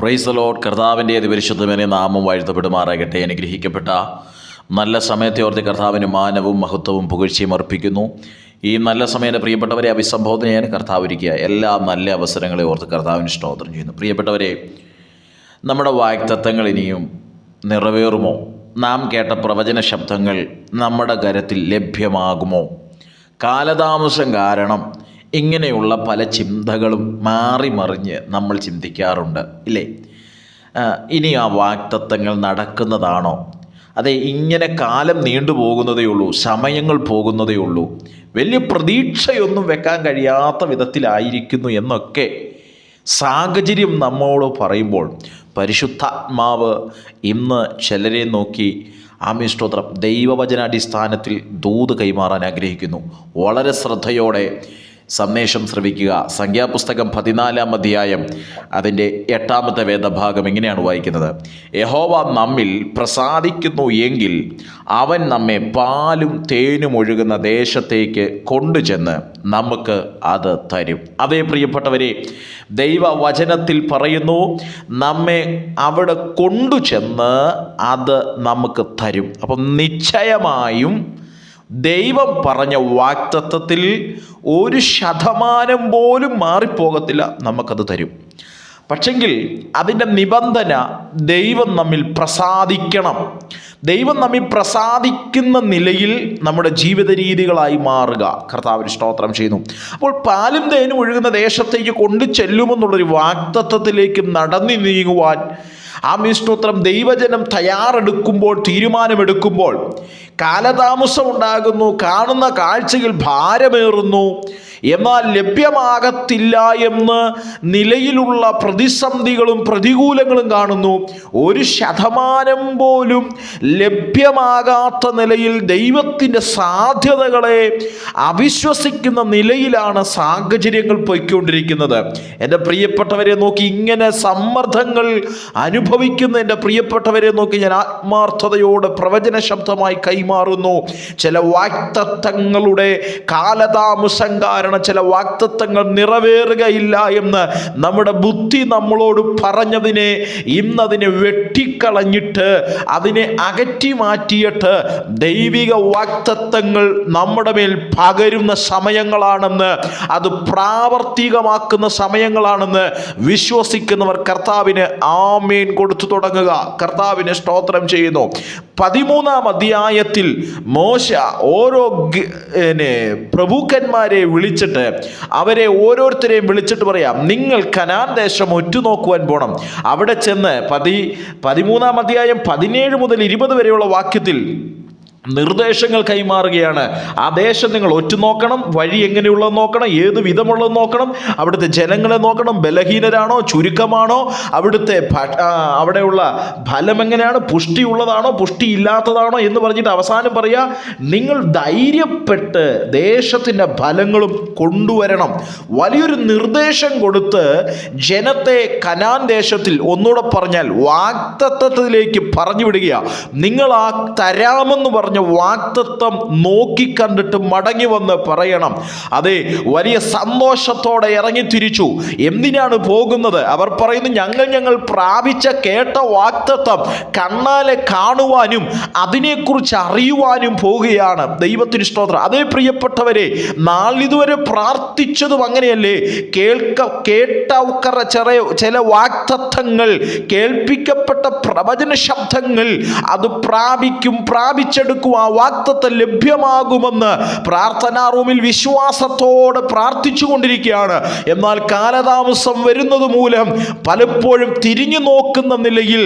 Praise the Lord. കർത്താവിൻ്റെ അതിപരിശുദ്ധമായ നാമം വാഴ്ത്തപ്പെടുമാറാകട്ടെ. അനുഗ്രഹിക്കപ്പെട്ട നല്ല സമയത്തെ ഓർത്ത് കർത്താവിന് മാനവും മഹത്വവും പുകഴ്ചയും അർപ്പിക്കുന്നു. ഈ നല്ല സമയത്ത് പ്രിയപ്പെട്ടവരെ അഭിസംബോധന ചെയ്യാൻ കർത്താവ് ഒരുക്കിയ എല്ലാ നല്ല അവസരങ്ങളെ ഓർത്ത് കർത്താവിന് സ്തോത്രം ചെയ്യുന്നു. പ്രിയപ്പെട്ടവരെ, നമ്മുടെ വാഗ്ദത്തങ്ങൾ ഇനിയും നിറവേറുമോ? നാം കേട്ട പ്രവചന ശബ്ദങ്ങൾ നമ്മുടെ കരത്തിൽ ലഭ്യമാകുമോ? കാലതാമസം കാരണം ഇങ്ങനെയുള്ള പല ചിന്തകളും മാറി മറിഞ്ഞ് നമ്മൾ ചിന്തിക്കാറുണ്ട്, ഇല്ലേ? ഇനി ആ വാഗ്ദത്തങ്ങൾ നടക്കുന്നതാണോ? അതെ, ഇങ്ങനെ കാലം നീണ്ടുപോകുന്നതേ ഉള്ളൂ, സമയങ്ങൾ പോകുന്നതേ ഉള്ളൂ, വലിയ പ്രതീക്ഷയൊന്നും വെക്കാൻ കഴിയാത്ത വിധത്തിലായിരിക്കുന്നു എന്നൊക്കെ സാഹചര്യം നമ്മോട് പറയുമ്പോൾ പരിശുദ്ധാത്മാവ് ഇന്ന് ചിലരെ നോക്കി ആമേൻ ദൈവവചനാടിസ്ഥാനത്തിൽ ദൂത് കൈമാറാൻ ആഗ്രഹിക്കുന്നു. വളരെ ശ്രദ്ധയോടെ സന്ദേശം ശ്രവിക്കുക. സംഖ്യാപുസ്തകം 14-ാം അധ്യായം അതിൻ്റെ 8-ാമത്തെ വേദഭാഗം ഇങ്ങനെയാണ് വായിക്കുന്നത്: യഹോവ നമ്മിൽ പ്രസാദിക്കുന്നു എങ്കിൽ അവൻ നമ്മെ പാലും തേനും ഒഴുകുന്ന ദേശത്തേക്ക് കൊണ്ടുചെന്ന് നമുക്ക് അത് തരും. അതേ പ്രിയപ്പെട്ടവരെ, ദൈവവചനത്തിൽ പറയുന്നു, നമ്മെ അവിടെ കൊണ്ടുചെന്ന് അത് നമുക്ക് തരും. അപ്പം നിശ്ചയമായും ദൈവം പറഞ്ഞ വാഗ്ദത്തത്തിൽ 1% പോലും മാറിപ്പോകത്തില്ല, നമുക്കത് തരും. പക്ഷെങ്കിൽ അതിൻ്റെ നിബന്ധന ദൈവം നമ്മിൽ പ്രസാദിക്കണം. ദൈവം നമ്മിൽ പ്രസാദിക്കുന്ന നിലയിൽ നമ്മുടെ ജീവിത രീതികളായി മാറുക. കർത്താവിന് സ്തോത്രം ചെയ്യുന്നു. അപ്പോൾ പാലും തേനും ഒഴുകുന്ന ദേശത്തേക്ക് കൊണ്ടു ചെല്ലുമെന്നുള്ളൊരു വാഗ്ദത്തത്തിലേക്ക് നടന്നു നീങ്ങുവാൻ ആമേൻ ദൈവജനം തയ്യാറെടുക്കുമ്പോൾ, തീരുമാനമെടുക്കുമ്പോൾ കാലതാമസം ഉണ്ടാകുന്നു. കാണുന്ന കാഴ്ചയിൽ ഭാരമേറുന്നു, എന്നാൽ ലഭ്യമാകത്തില്ല എന്ന് നിലയിലുള്ള പ്രതിസന്ധികളും പ്രതികൂലങ്ങളും കാണുന്നു. 1% പോലും ലഭ്യമാകാത്ത നിലയിൽ ദൈവത്തിൻ്റെ സാധ്യതകളെ അവിശ്വസിക്കുന്ന നിലയിലാണ് സാഹചര്യങ്ങൾ പോയിക്കൊണ്ടിരിക്കുന്നത്. എൻ്റെ പ്രിയപ്പെട്ടവരെ നോക്കി, ഇങ്ങനെ സമ്മർദ്ദങ്ങൾ അനുഭവിക്കുന്ന എൻ്റെ പ്രിയപ്പെട്ടവരെ നോക്കി ഞാൻ ആത്മാർത്ഥതയോടെ പ്രവചന ശബ്ദമായി കൈമാറുന്നു. ചില വാഗ്ദത്തങ്ങളുടെ കാലതാമസം കാരണം ചില വാഗ്ദത്തങ്ങൾ നിറവേറുകയില്ല എന്ന് നമ്മുടെ ബുദ്ധി നമ്മളോട് പറഞ്ഞതിനെ ഇന്നതിനെ വെട്ടിക്കളഞ്ഞിട്ട് അതിനെ അകറ്റി മാറ്റിയിട്ട് ദൈവിക വാഗ്ദത്തങ്ങൾ നമ്മുടെ മേൽ പകരുന്ന സമയങ്ങളാണെന്ന്, അത് പ്രാവർത്തികമാക്കുന്ന സമയങ്ങളാണെന്ന് വിശ്വസിക്കുന്നവർ കർത്താവിന് ആമേൻ കൊടുത്തു തുടങ്ങുക. കർത്താവിന് സ്തോത്രം ചെയ്യുന്നു. 13-ാം അധ്യായത്തിൽ മോശ ഓരോ പ്രഭുക്കന്മാരെ വിളിച്ചിട്ട് അവരെ ഓരോരുത്തരെയും വിളിച്ചിട്ട് പറയാം, നിങ്ങൾ കനാൻ ദേശം ഒറ്റുനോക്കുവാൻ പോകണം. അവിടെ ചെന്ന് 13-ാം അധ്യായം 17 മുതൽ 20 വരെയുള്ള വാക്യത്തിൽ നിർദ്ദേശങ്ങൾ കൈമാറുകയാണ്. ആ ദേശം നിങ്ങൾ ഒറ്റുനോക്കണം, വഴി എങ്ങനെയുള്ളതെന്ന് നോക്കണം, ഏത് വിധമുള്ളതെന്ന് നോക്കണം, അവിടുത്തെ ജനങ്ങളെ നോക്കണം, ബലഹീനരാണോ ചുരുക്കമാണോ, അവിടെയുള്ള ഫലം എങ്ങനെയാണ്, പുഷ്ടിയുള്ളതാണോ പുഷ്ടിയില്ലാത്തതാണോ എന്ന് പറഞ്ഞിട്ട് അവസാനം പറയുക, നിങ്ങൾ ധൈര്യപ്പെട്ട് ദേശത്തിൻ്റെ ഫലങ്ങളും കൊണ്ടുവരണം. വലിയൊരു നിർദ്ദേശം കൊടുത്ത് ജനത്തെ കനാൻ ദേശത്തിൽ, ഒന്നുകൂടെ പറഞ്ഞാൽ വാഗ്ദത്തത്തിലേക്ക് പറഞ്ഞു വിടുക. നിങ്ങൾ ആ തരാമെന്ന് പറഞ്ഞ വാഗ്ദത്തം നോക്കിക്കണ്ടിട്ട് മടങ്ങി വന്ന് പറയണം. അതെ, വലിയ സന്തോഷത്തോടെ ഇറങ്ങി തിരിച്ചു. എന്തിനാണ് പോകുന്നത്? അവർ പറയുന്നു, ഞങ്ങൾ പ്രാപിച്ച കേട്ട വാഗ്ദത്തം കണ്ണാലെ കാണുവാനും അതിനെക്കുറിച്ച് അറിയുവാനും പോവുകയാണ്. ദൈവത്തിന് സ്തോത്രം. അതേ പ്രിയപ്പെട്ടവരെ, നാളിതുവരെ പ്രാർത്ഥിച്ചതും അങ്ങനെയല്ലേ? കേട്ട ചില വാഗ്ദത്തങ്ങൾ, കേൾപ്പിക്കപ്പെട്ട പ്രവചന ശബ്ദങ്ങൾ അത് പ്രാപിച്ചെടുക്കും. ആ വാഗ്ദത്തം ലഭ്യമാകുമെന്ന് പ്രാർത്ഥനാ റൂമിൽ വിശ്വാസത്തോടെ പ്രാർത്ഥിച്ചു കൊണ്ടിരിക്കുകയാണ്. എന്നാൽ കാലതാമസം വരുന്നത് മൂലം പലപ്പോഴും തിരിഞ്ഞു നോക്കുന്ന നിലയിൽ,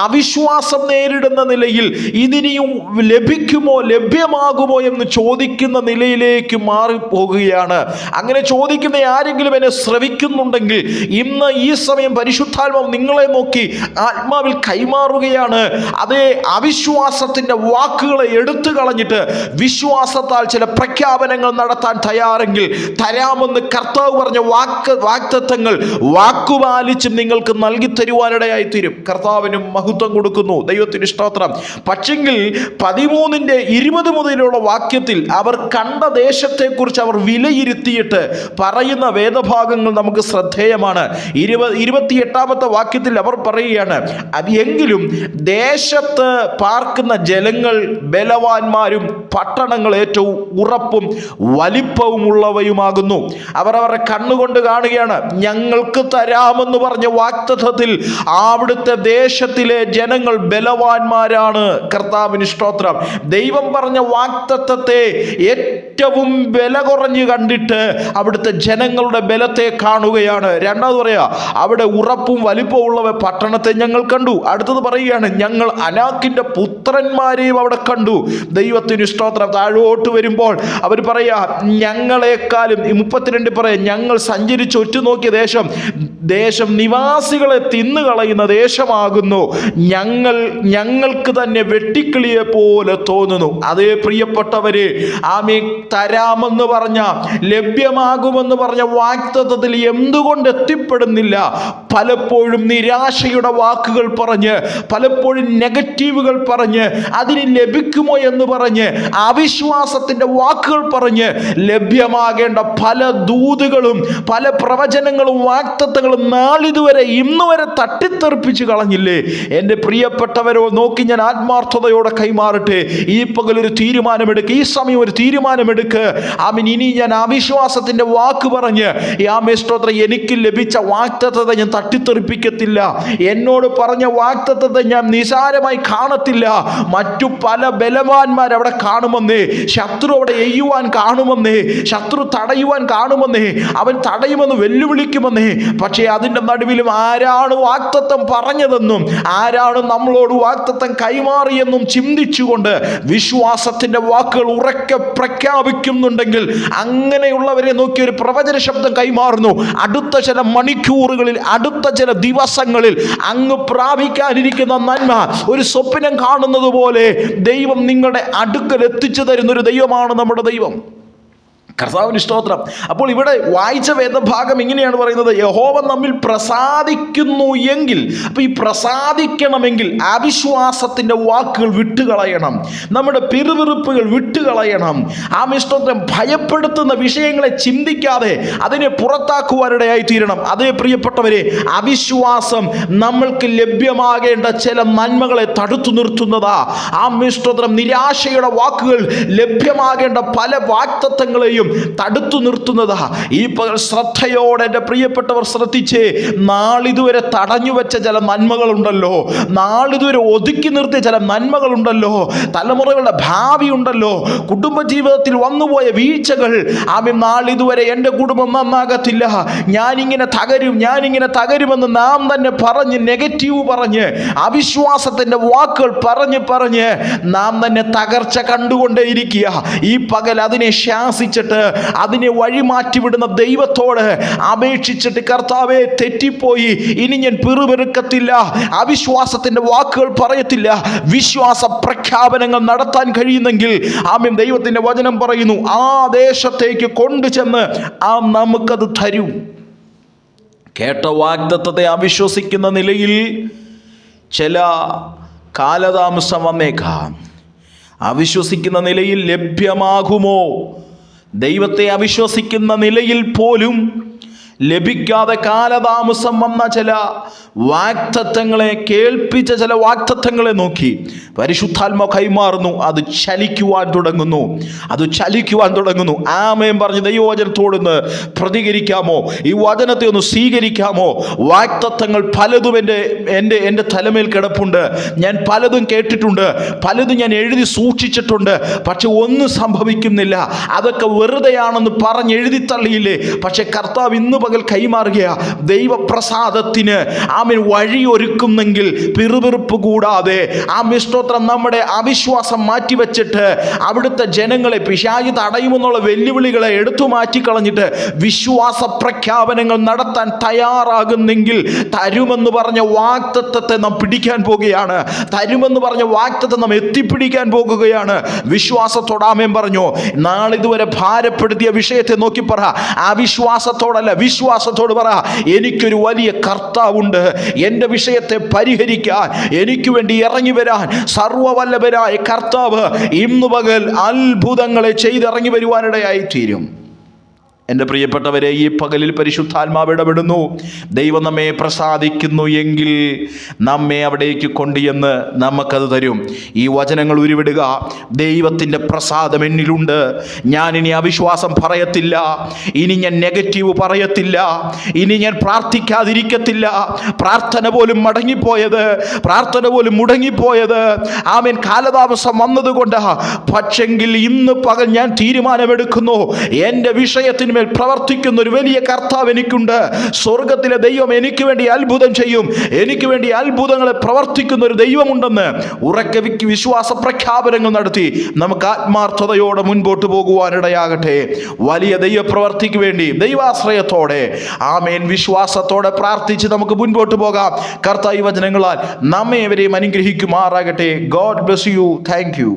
അവിശ്വാസം നേരിടുന്ന നിലയിൽ, ഇതിനിയും ലഭിക്കുമോ, ലഭ്യമാകുമോ എന്ന് ചോദിക്കുന്ന നിലയിലേക്ക് മാറിപ്പോകുകയാണ്. അങ്ങനെ ചോദിക്കുന്ന ആരെങ്കിലും എന്നെ ശ്രവിക്കുന്നുണ്ടെങ്കിൽ ഇന്ന് ഈ സമയം പരിശുദ്ധാത്മാവ് നിങ്ങളെ നോക്കി ആത്മാവിൽ കൈമാറുകയാണ്. അതേ, അവിശ്വാസത്തിൻ്റെ വാക്കുകളെ എടുത്തു കളഞ്ഞിട്ട് വിശ്വാസത്താൽ ചില പ്രഖ്യാപനങ്ങൾ നടത്താൻ തയ്യാറെങ്കിൽ തരാമെന്ന് കർത്താവ് പറഞ്ഞ വാഗ്ദത്തങ്ങൾ വാക്കുപാലിച്ചും നിങ്ങൾക്ക് നൽകി തരുവാനിടയായി തീരും. കർത്താവിനും മഹത്വം കൊടുക്കുന്നു. ദൈവത്തിന് സ്തോത്രം. പക്ഷെങ്കിൽ 13:20 മുതലുള്ള വാക്യത്തിൽ അവർ കണ്ട ദേശത്തെക്കുറിച്ച് അവർ വിലയിരുത്തിയിട്ട് പറയുന്ന വേദഭാഗങ്ങൾ നമുക്ക് ശ്രദ്ധേയമാണ്. 28-ാമത്തെ വാക്യത്തിൽ അവർ പറയുകയാണ്, എങ്കിലും ദേശത്ത് പാർക്കുന്ന ജനങ്ങൾ ബലവാന്മാരും പട്ടണങ്ങൾ ഏറ്റവും ഉറപ്പും വലിപ്പവും ഉള്ളവയുമാകുന്നു. അവർ അവരുടെ കണ്ണുകൊണ്ട് കാണുകയാണ്. ഞങ്ങൾക്ക് തരാമെന്ന് പറഞ്ഞ വാഗ്ദത്തത്തിൽ അവിടുത്തെ ദേശത്തിലെ ജനങ്ങൾ ബലവാന്മാരാണ്. കർത്താവിന് സ്തോത്രം. ദൈവം പറഞ്ഞ വാഗ്ദത്തത്തെ ഏറ്റവും വില കുറഞ്ഞ് കണ്ടിട്ട് അവിടുത്തെ ജനങ്ങളുടെ ബലത്തെ കാണുകയാണ്. രണ്ടാമത് പറയാ, അവിടെ ഉറപ്പും വലിപ്പവും ഉള്ളവ പട്ടണത്തെ ഞങ്ങൾ കണ്ടു. അടുത്തത് പറയുകയാണ്, ഞങ്ങൾ അനാക്കിന്റെ പുത്രന്മാരെയും അവിടെ കണ്ടു. ദൈവത്തിന് സ്തോത്രം. താഴോട്ട് വരുമ്പോൾ അവർ പറയാ, ഞങ്ങളെക്കാളും 32 പറയാം, ഞങ്ങൾ സഞ്ചരിച്ച് ഒറ്റുനോക്കിയ ദേശം നിവാസികളെ തിന്നുകളയുന്ന ദേശമാകുന്നു. ഞങ്ങൾക്ക് തന്നെ വെട്ടിക്കിളിയെ പോലെ തോന്നുന്നു. അതേ പ്രിയപ്പെട്ടവരെ, ആമേ, തരാമെന്ന് പറഞ്ഞ ലഭ്യമാകുമെന്ന് പറഞ്ഞ വാഗ്ദത്തത്തിൽ എന്തുകൊണ്ട് എത്തിപ്പെടുന്നില്ല? പലപ്പോഴും നിരാശയുടെ വാക്കുകൾ പറഞ്ഞ്, പലപ്പോഴും നെഗറ്റീവുകൾ പറഞ്ഞ്, അതിന് ലഭിക്കുമോ എന്ന് പറഞ്ഞ്, അവിശ്വാസത്തിന്റെ വാക്കുകൾ പറഞ്ഞ് ലഭ്യമാകേണ്ട പല ദൂതുകളും പല പ്രവചനങ്ങളും വാഗ്ദത്തങ്ങളും നാളിതുവരെ ഇന്നുവരെ തട്ടിത്തെറിപ്പിച്ച് കളഞ്ഞില്ലേ? എൻ്റെ പ്രിയപ്പെട്ടവരോ, നോക്കി ഞാൻ ആത്മാർത്ഥതയോടെ കൈമാറട്ടെ. ഈ പകലൊരു തീരുമാനമെടുക്കുക, ഈ സമയം ഒരു തീരുമാനമെടുക്കുക. ആമീൻ. ഇനി ഞാൻ അവിശ്വാസത്തിന്റെ വാക്ക് പറഞ്ഞ് സ്തോത്രം, എനിക്ക് ലഭിച്ച വാഗ്ദത്തത്തെ ഞാൻ തട്ടിത്തെറിപ്പിക്കത്തില്ല. എന്നോട് പറഞ്ഞ വാഗ്ദത്തത്തെ ഞാൻ നിസാരമായി കാണത്തില്ല. മറ്റു പല ബലവാന്മാർ അവിടെ കാണുമെന്നേ, ശത്രു അവിടെ എയ്യുവാൻ കാണുമെന്നേ, ശത്രു തടയുവാൻ കാണുമെന്നേ, അവൻ തടയുമെന്ന് വെല്ലുവിളിക്കുമെന്നേ. പക്ഷേ അതിൻ്റെ നടുവിലും ആരാണ് വാഗ്ദത്തം പറഞ്ഞതെന്നും ആരാണ് നമ്മളോട് വാഗ്ദത്തം കൈമാറിയെന്നും ചിന്തിച്ചുകൊണ്ട് വിശ്വാസത്തിന്റെ വാക്കുകൾ ഉറക്കെ പ്രഖ്യാപിക്കുന്നുണ്ടെങ്കിൽ അങ്ങനെയുള്ളവരെ നോക്കി ഒരു പ്രവചന ശബ്ദം കൈമാറുന്നു. അടുത്ത ചില മണിക്കൂറുകളിൽ, അടുത്ത ചില ദിവസങ്ങളിൽ അങ്ങ് പ്രാപിക്കാനിരിക്കുന്ന നന്മ ഒരു സ്വപ്നം കാണുന്നത് പോലെ ദൈവം നിങ്ങളുടെ അടുക്കൽ എത്തിച്ചു തരുന്നൊരു ദൈവമാണ് നമ്മുടെ ദൈവം. കർത്താവിന് സ്തോത്രം. അപ്പോൾ ഇവിടെ വായിച്ച വേദഭാഗം ഇങ്ങനെയാണ് പറയുന്നത്, യഹോവ നമ്മിൽ പ്രസാദിക്കുന്നു എങ്കിൽ. അപ്പോൾ ഈ പ്രസാദിക്കണമെങ്കിൽ അവിശ്വാസത്തിൻ്റെ വാക്കുകൾ വിട്ടുകളയണം, നമ്മുടെ പിറുപിറുപ്പുകൾ വിട്ടുകളയണം. സ്തോത്രം. ഭയപ്പെടുത്തുന്ന വിഷയങ്ങളെ ചിന്തിക്കാതെ അതിനെ പുറത്താക്കുവാനിടയായി തീരണം. അതേ പ്രിയപ്പെട്ടവരെ, അവിശ്വാസം നമ്മൾക്ക് ലഭ്യമാകേണ്ട ചില നന്മകളെ തടുത്തു നിർത്തുന്നതാ. സ്തോത്രം. നിരാശയുടെ വാക്കുകൾ ലഭ്യമാകേണ്ട പല വാഗ്ദത്തങ്ങളെയും തടുത്തു നിർത്തുന്നതാ. ഈ ശ്രദ്ധയോടെ എൻ്റെ പ്രിയപ്പെട്ടവർ ശ്രദ്ധിച്ചേ. നാളിതുവരെ തടഞ്ഞു വെച്ച ചില നന്മകളുണ്ടല്ലോ, നാളിതുവരെ ഒതുക്കി നിർത്തിയ ചില നന്മകളുണ്ടല്ലോ, തലമുറകളുടെ ഭാവി ഉണ്ടല്ലോ, കുടുംബജീവിതത്തിൽ വന്നുപോയ വീഴ്ചകൾ. നാളിതുവരെ എൻ്റെ കുടുംബം നന്നാകത്തില്ല, ഞാനിങ്ങനെ തകരുമെന്ന് നാം തന്നെ പറഞ്ഞ്, നെഗറ്റീവ് പറഞ്ഞ്, അവിശ്വാസത്തിൻ്റെ വാക്കുകൾ പറഞ്ഞ് നാം തന്നെ തകർച്ച കണ്ടുകൊണ്ടേയിരിക്കുക. ഈ പകൽ അതിനെ ശാസിച്ചിട്ട് അതിനെ വഴിമാറ്റിവിടുന്ന ദൈവത്തോട് അപേക്ഷിച്ചിട്ട്, കർത്താവേ, തെറ്റിപ്പോയി, ഇനി ഞാൻ പിറുപിറുക്കത്തില്ല, അവിശ്വാസത്തിന്റെ വാക്കുകൾ പറയത്തില്ല, വിശ്വാസ പ്രഖ്യാപനങ്ങൾ നടത്താൻ കഴിയുന്നെങ്കിൽ ദൈവത്തിന്റെ വചനം പറയുന്നു, ആ ദേശത്തേക്ക് കൊണ്ടുചെന്ന് നമുക്കത് തരും. കേട്ട വാഗ്ദത്തത്തെ അവിശ്വസിക്കുന്ന നിലയിൽ ചില കാലതാമസം വന്നേക്കാം. അവിശ്വസിക്കുന്ന നിലയിൽ ലഭ്യമാകുമോ? ദൈവത്തെ അവിശ്വസിക്കുന്ന നിലയിൽ പോലും ലഭിക്കാതെ കാലതാമസം വന്ന ചില വാഗ്ദത്തങ്ങളെ, കേൾപ്പിച്ച ചില വാഗ്ദത്തങ്ങളെ നോക്കി പരിശുദ്ധാത്മാവ് കൈമാറുന്നു. അത് ചലിക്കുവാൻ തുടങ്ങുന്നു. ആമേൻ പറഞ്ഞ് ദൈവവചനത്തോടൊന്ന് പ്രതികരിക്കാമോ? ഈ വചനത്തെ ഒന്ന് സ്വീകരിക്കാമോ? വാഗ്ദത്തങ്ങൾ പലതും എൻ്റെ തലമേൽ കിടപ്പുണ്ട്. ഞാൻ പലതും കേട്ടിട്ടുണ്ട്, പലതും ഞാൻ എഴുതി സൂക്ഷിച്ചിട്ടുണ്ട്. പക്ഷെ ഒന്നും സംഭവിക്കുന്നില്ല. അതൊക്കെ വെറുതെയാണെന്ന് പറഞ്ഞ് എഴുതി തള്ളിയില്ലേ? പക്ഷെ കർത്താവ് ഇന്ന് പകൽ കൈമാറുക. ദൈവപ്രസാദത്തിന് ആമേൻ വഴിയൊരുക്കുന്നെങ്കിൽ പിറുപിറുപ്പ് കൂടാതെ സ്തോത്രം നമ്മുടെ അവിശ്വാസം മാറ്റിവെച്ചിട്ട് അവിടുത്തെ ജനങ്ങളെ പിശാച് തടയുമെന്നുള്ള വെല്ലുവിളികളെ എടുത്തു മാറ്റിക്കളഞ്ഞിട്ട് വിശ്വാസ പ്രഖ്യാപനങ്ങൾ നടത്താൻ തയ്യാറാകുന്നെങ്കിൽ തരുമെന്ന് പറഞ്ഞ വാഗ്ദത്തത്തെ നാം പിടിക്കാൻ പോകുകയാണ്. തരുമെന്ന് പറഞ്ഞ വാഗ്ദത്തം നാം എത്തിപ്പിടിക്കാൻ പോകുകയാണ്. വിശ്വാസത്തോടെ ആമേൻ പറഞ്ഞു. നാളിതുവരെ ഭാരപ്പെടുത്തിയ വിഷയത്തെ നോക്കി പറ, അവിശ്വാസത്തോടല്ല വിശ്വാസത്തോട് പറ, എനിക്കൊരു വലിയ കർത്താവുണ്ട്. എൻ്റെ വിഷയത്തെ പരിഹരിക്കാൻ, എനിക്ക് വേണ്ടി ഇറങ്ങി വരാൻ സർവവല്ലഭനായ കർത്താവ് ഇന്നു പകൽ അത്ഭുതങ്ങളെ ചെയ്തിറങ്ങി വരുവാനിടയായി തീരും. എൻ്റെ പ്രിയപ്പെട്ടവരെ, ഈ പകലിൽ പരിശുദ്ധാത്മാവ് ഇടപെടുന്നു. ദൈവം നമ്മെ പ്രസാദിക്കുന്നു എങ്കിൽ നമ്മെ അവിടേക്ക് കൊണ്ടുചെന്ന് നമുക്കത് തരും. ഈ വചനങ്ങൾ ഉരുവിടുക. ദൈവത്തിൻ്റെ പ്രസാദം എന്നിലുണ്ട്. ഞാനിനി അവിശ്വാസം പറയത്തില്ല. ഇനി ഞാൻ നെഗറ്റീവ് പറയത്തില്ല. ഇനി ഞാൻ പ്രാർത്ഥിക്കാതിരിക്കത്തില്ല. പ്രാർത്ഥന പോലും മുടങ്ങിപ്പോയത് ആമേൻ കാലതാമസം വന്നതുകൊണ്ട്. പക്ഷെങ്കിൽ ഇന്ന് പകൽ ഞാൻ തീരുമാനമെടുക്കുന്നു, എൻ്റെ വിഷയത്തിന് പ്രവർത്തിക്കുന്ന ഒരു വലിയ കർത്താവ് എനിക്കുണ്ട്. സ്വർഗത്തിലെ ദൈവം എനിക്ക് വേണ്ടി അത്ഭുതം ചെയ്യും. എനിക്ക് വേണ്ടി അത്ഭുതങ്ങളെ പ്രവർത്തിക്കുന്ന ഒരു ദൈവമുണ്ടെന്ന് ഉറക്കെ വിശ്വാസ പ്രഖ്യാപനങ്ങൾ നടത്തി നമുക്ക് ആത്മാർത്ഥതയോടെ മുൻപോട്ട് പോകുവാനിടയാകട്ടെ. വലിയ ദൈവപ്രവർത്തിക്ക് വേണ്ടി ദൈവാശ്രയത്തോടെ ആമേൻ വിശ്വാസത്തോടെ പ്രാർത്ഥിച്ച് നമുക്ക് മുൻപോട്ട് പോകാം. കർത്താവ് ഈ വചനങ്ങളാൽ നമ്മെ ഏവരെയും അനുഗ്രഹിക്കുമാറാകട്ടെ. God bless you. Thank you.